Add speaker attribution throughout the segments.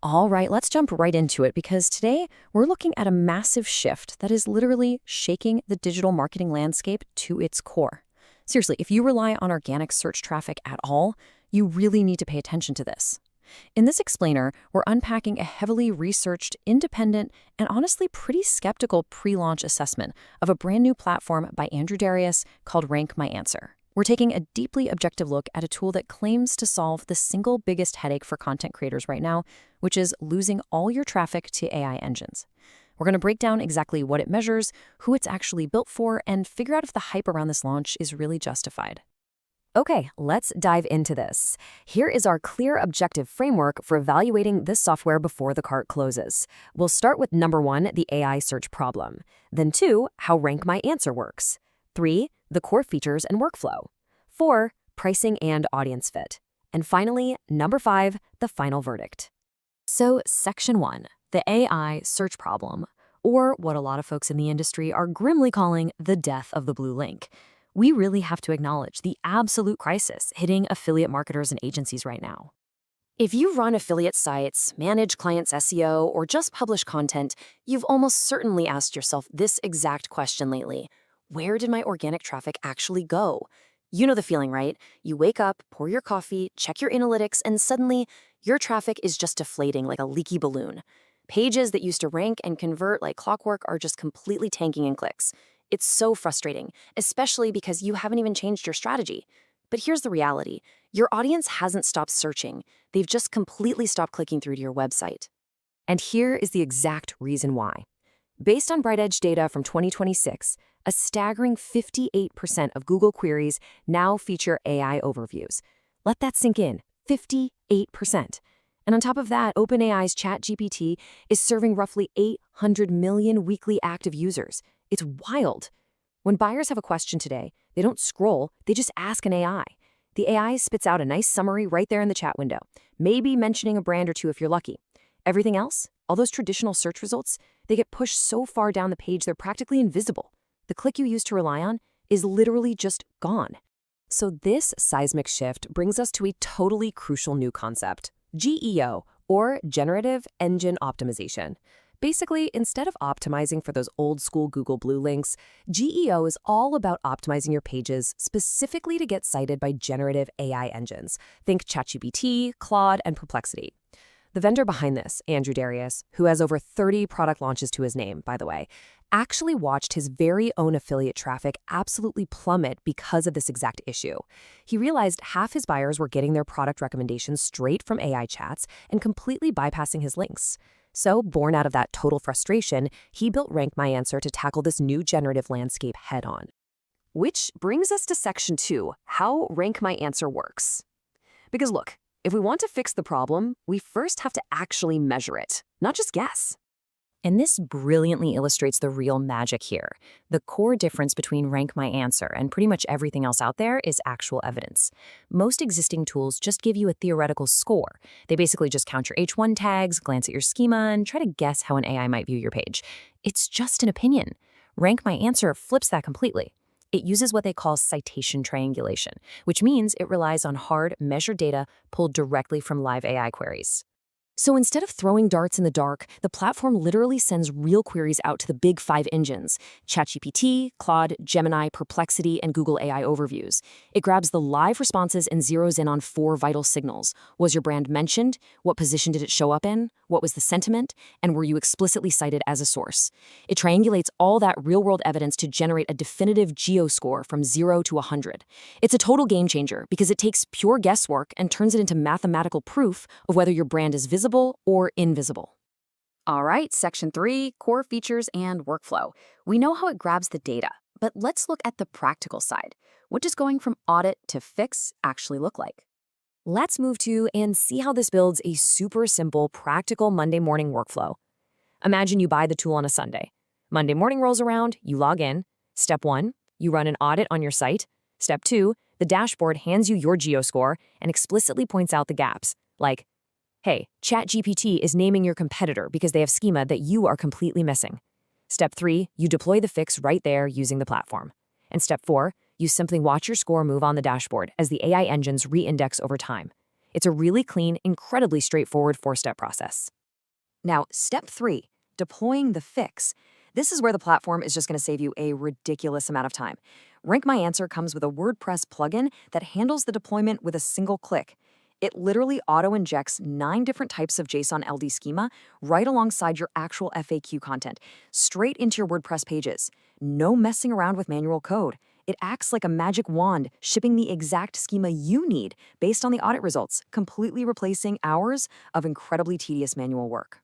Speaker 1: All right, let's jump right into it because today we're looking at a massive shift that is literally shaking the digital marketing landscape to its core. Seriously, if you rely on organic search traffic at all, you really need to pay attention to this. In this explainer, we're unpacking a heavily researched, independent, and honestly pretty skeptical pre-launch assessment of a brand new platform by Andrew Darius called Rank My Answer. We're taking a deeply objective look at a tool that claims to solve the single biggest headache for content creators right now, which is losing all your traffic to AI engines. We're going to break down exactly what it measures, who it's actually built for, and figure out if the hype around this launch is really justified.
Speaker 2: Okay, let's dive into this. Here is our clear objective framework for evaluating this software before the cart closes. We'll start with number 1, the AI search problem. Then 2, how Rank My Answer works. 3, the core features and workflow. 4, pricing and audience fit. And finally, number 5, the final verdict. So, section 1, the AI search problem, or what a lot of folks in the industry are grimly calling the death of the blue link. We really have to acknowledge the absolute crisis hitting affiliate marketers and agencies right now. If you run affiliate sites, manage clients' SEO, or just publish content, you've almost certainly asked yourself this exact question lately. Where did my organic traffic actually go? You know the feeling, right? You wake up, pour your coffee, check your analytics, and suddenly your traffic is just deflating like a leaky balloon. Pages that used to rank and convert like clockwork are just completely tanking in clicks. It's so frustrating, especially because you haven't even changed your strategy. But here's the reality. Your audience hasn't stopped searching. They've just completely stopped clicking through to your website. And here is the exact reason why. Based on BrightEdge data from 2026, a staggering 58% of Google queries now feature AI overviews. Let that sink in, 58%. And on top of that, OpenAI's ChatGPT is serving roughly 800 million weekly active users. It's wild. When buyers have a question today, they don't scroll, they just ask an AI. The AI spits out a nice summary right there in the chat window, maybe mentioning a brand or two if you're lucky. Everything else, all those traditional search results, they get pushed so far down the page they're practically invisible. The click you used to rely on is literally just gone. So this seismic shift brings us to a totally crucial new concept, GEO, or Generative Engine Optimization. Basically, instead of optimizing for those old-school Google Blue links, GEO is all about optimizing your pages specifically to get cited by generative AI engines. Think ChatGPT, Claude, and Perplexity. The vendor behind this, Andrew Darius, who has over 30 product launches to his name, by the way, actually watched his very own affiliate traffic absolutely plummet because of this exact issue. He realized half his buyers were getting their product recommendations straight from AI chats and completely bypassing his links. So, born out of that total frustration, he built Rank My Answer to tackle this new generative landscape head-on. Which brings us to section 2, how Rank My Answer works. Because look, if we want to fix the problem, we first have to actually measure it, not just guess. And this brilliantly illustrates the real magic here. The core difference between Rank My Answer and pretty much everything else out there is actual evidence. Most existing tools just give you a theoretical score. They basically just count your H1 tags, glance at your schema, and try to guess how an AI might view your page. It's just an opinion. Rank My Answer flips that completely. It uses what they call citation triangulation, which means it relies on hard, measured data pulled directly from live AI queries. So instead of throwing darts in the dark, the platform literally sends real queries out to the big 5 engines: ChatGPT, Claude, Gemini, Perplexity, and Google AI Overviews. It grabs the live responses and zeroes in on 4 vital signals. Was your brand mentioned? What position did it show up in? What was the sentiment? And were you explicitly cited as a source? It triangulates all that real-world evidence to generate a definitive geo score from 0 to 100. It's a total game changer because it takes pure guesswork and turns it into mathematical proof of whether your brand is visible or invisible. All right, section 3, core features and workflow. We know how it grabs the data, but let's look at the practical side. What does going from audit to fix actually look like? Let's move to and see how this builds a super simple, practical Monday morning workflow. Imagine you buy the tool on a Sunday. Monday morning rolls around, you log in. Step 1, you run an audit on your site. Step 2, the dashboard hands you your geo score and explicitly points out the gaps, like, hey, ChatGPT is naming your competitor because they have schema that you are completely missing. Step 3, you deploy the fix right there using the platform. And step 4, you simply watch your score move on the dashboard as the AI engines re-index over time. It's a really clean, incredibly straightforward 4-step process. Now, step 3, deploying the fix. This is where the platform is just going to save you a ridiculous amount of time. Rank My Answer comes with a WordPress plugin that handles the deployment with a single click. It literally auto-injects 9 different types of JSON LD schema right alongside your actual FAQ content, straight into your WordPress pages. No messing around with manual code. It acts like a magic wand, shipping the exact schema you need based on the audit results, completely replacing hours of incredibly tedious manual work.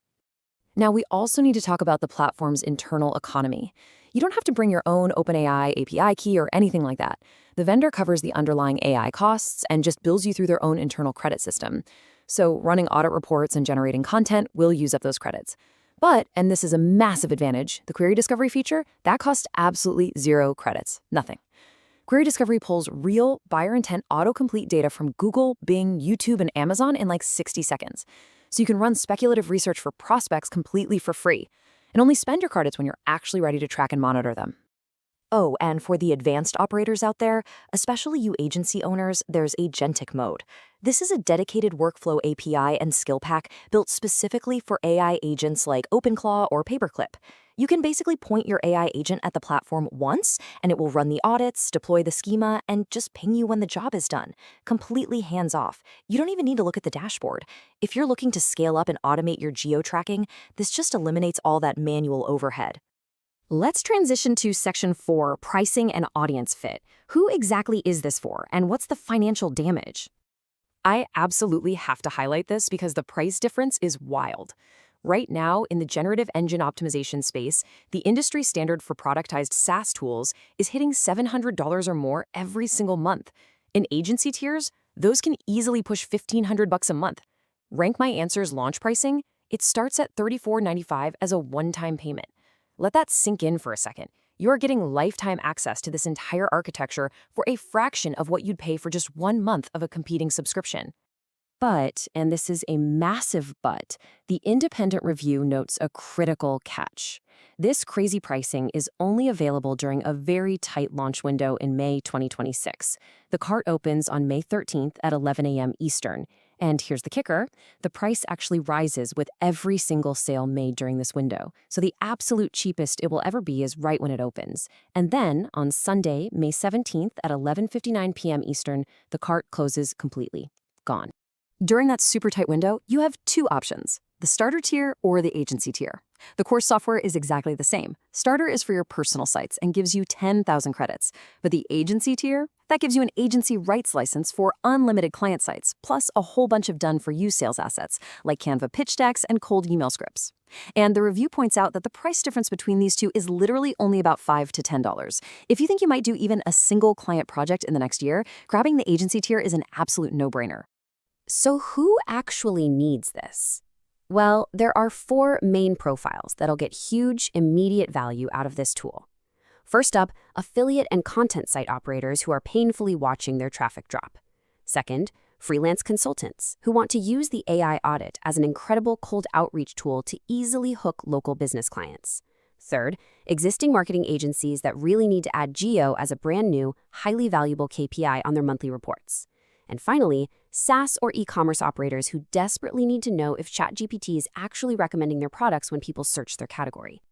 Speaker 1: Now, we also need to talk about the platform's internal economy. You don't have to bring your own OpenAI API key or anything like that. The vendor covers the underlying AI costs and just bills you through their own internal credit system. So running audit reports and generating content will use up those credits. But, and this is a massive advantage, the query discovery feature, that costs absolutely 0 credits, nothing. Query Discovery pulls real buyer intent autocomplete data from Google, Bing, YouTube, and Amazon in like 60 seconds. So you can run speculative research for prospects completely for free, and only spend your credits when you're actually ready to track and monitor them.
Speaker 2: Oh, and for the advanced operators out there, especially you agency owners, there's agentic mode. This is a dedicated workflow API and skill pack built specifically for AI agents like OpenClaw or Paperclip. You can basically point your AI agent at the platform once, and it will run the audits, deploy the schema, and just ping you when the job is done. Completely hands-off. You don't even need to look at the dashboard. If you're looking to scale up and automate your geo-tracking, this just eliminates all that manual overhead. Let's transition to Section 4, Pricing and Audience Fit. Who exactly is this for, and what's the financial damage?
Speaker 1: I absolutely have to highlight this because the price difference is wild. Right now, in the generative engine optimization space, the industry standard for productized SaaS tools is hitting $700 or more every single month. In agency tiers, those can easily push $1,500 a month. Rank My Answer's launch pricing, it starts at $34.95 as a one-time payment. Let that sink in for a second. You are getting lifetime access to this entire architecture for a fraction of what you'd pay for just 1 month of a competing subscription. But, and this is a massive but, the independent review notes a critical catch. This crazy pricing is only available during a very tight launch window in May 2026. The cart opens on May 13th at 11 a.m. Eastern. And here's the kicker, the price actually rises with every single sale made during this window. So the absolute cheapest it will ever be is right when it opens. And then, on Sunday, May 17th at 11:59 p.m. Eastern, the cart closes completely. Gone. During that super tight window, you have 2 options, the starter tier or the agency tier. The core software is exactly the same. Starter is for your personal sites and gives you 10,000 credits. But the agency tier, that gives you an agency rights license for unlimited client sites, plus a whole bunch of done-for-you sales assets, like Canva pitch decks and cold email scripts. And the review points out that the price difference between these two is literally only about $5 to $10. If you think you might do even a single client project in the next year, grabbing the agency tier is an absolute no-brainer. So who actually needs this? Well, there are 4 main profiles that'll get huge, immediate value out of this tool. First up, affiliate and content site operators who are painfully watching their traffic drop. Second, freelance consultants who want to use the AI audit as an incredible cold outreach tool to easily hook local business clients. Third, existing marketing agencies that really need to add geo as a brand new, highly valuable KPI on their monthly reports. And finally, SaaS or e-commerce operators who desperately need to know if ChatGPT is actually recommending their products when people search their category.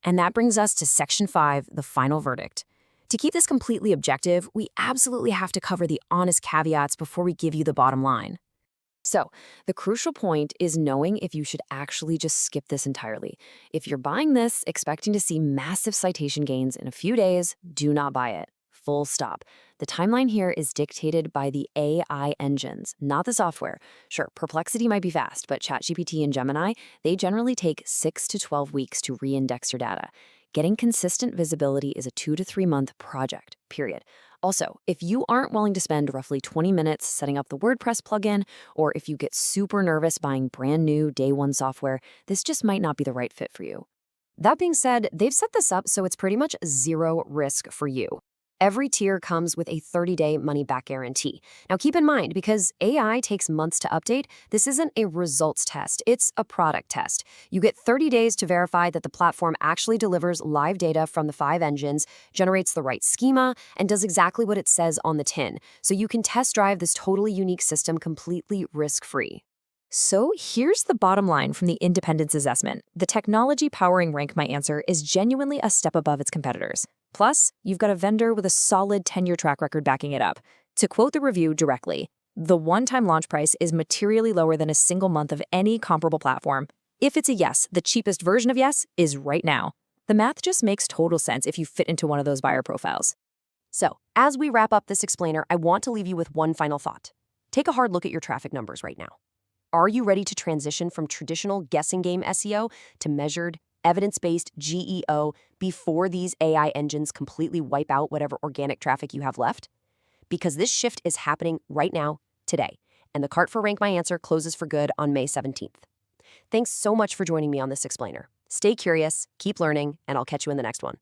Speaker 1: And that brings us to Section 5, the final verdict. To keep this completely objective, we absolutely have to cover the honest caveats before we give you the bottom line. So, the crucial point is knowing if you should actually just skip this entirely. If you're buying this expecting to see massive citation gains in a few days, do not buy it. Full stop. The timeline here is dictated by the AI engines, not the software. Sure, Perplexity might be fast, but ChatGPT and Gemini, they generally take 6 to 12 weeks to re-index your data. Getting consistent visibility is a 2 to 3 month project, period. Also, if you aren't willing to spend roughly 20 minutes setting up the WordPress plugin, or if you get super nervous buying brand new day 1 software, this just might not be the right fit for you. That being said, they've set this up so it's pretty much 0 risk for you.
Speaker 2: Every tier comes with a 30-day money-back guarantee. Now keep in mind, because AI takes months to update, this isn't a results test, it's a product test. You get 30 days to verify that the platform actually delivers live data from the 5 engines, generates the right schema, and does exactly what it says on the tin, so you can test drive this totally unique system completely risk-free.
Speaker 1: So here's the bottom line from the independence assessment. The technology powering Rank My Answer is genuinely a step above its competitors. Plus, you've got a vendor with a solid 10-year track record backing it up. To quote the review directly, the one-time launch price is materially lower than a single month of any comparable platform. If it's a yes, the cheapest version of yes is right now. The math just makes total sense if you fit into one of those buyer profiles.
Speaker 2: So, as we wrap up this explainer, I want to leave you with one final thought. Take a hard look at your traffic numbers right now. Are you ready to transition from traditional guessing game SEO to measured, evidence-based GEO before these AI engines completely wipe out whatever organic traffic you have left? Because this shift is happening right now, today, and the cart for Rank My Answer closes for good on May 17th. Thanks so much for joining me on this explainer. Stay curious, keep learning, and I'll catch you in the next one.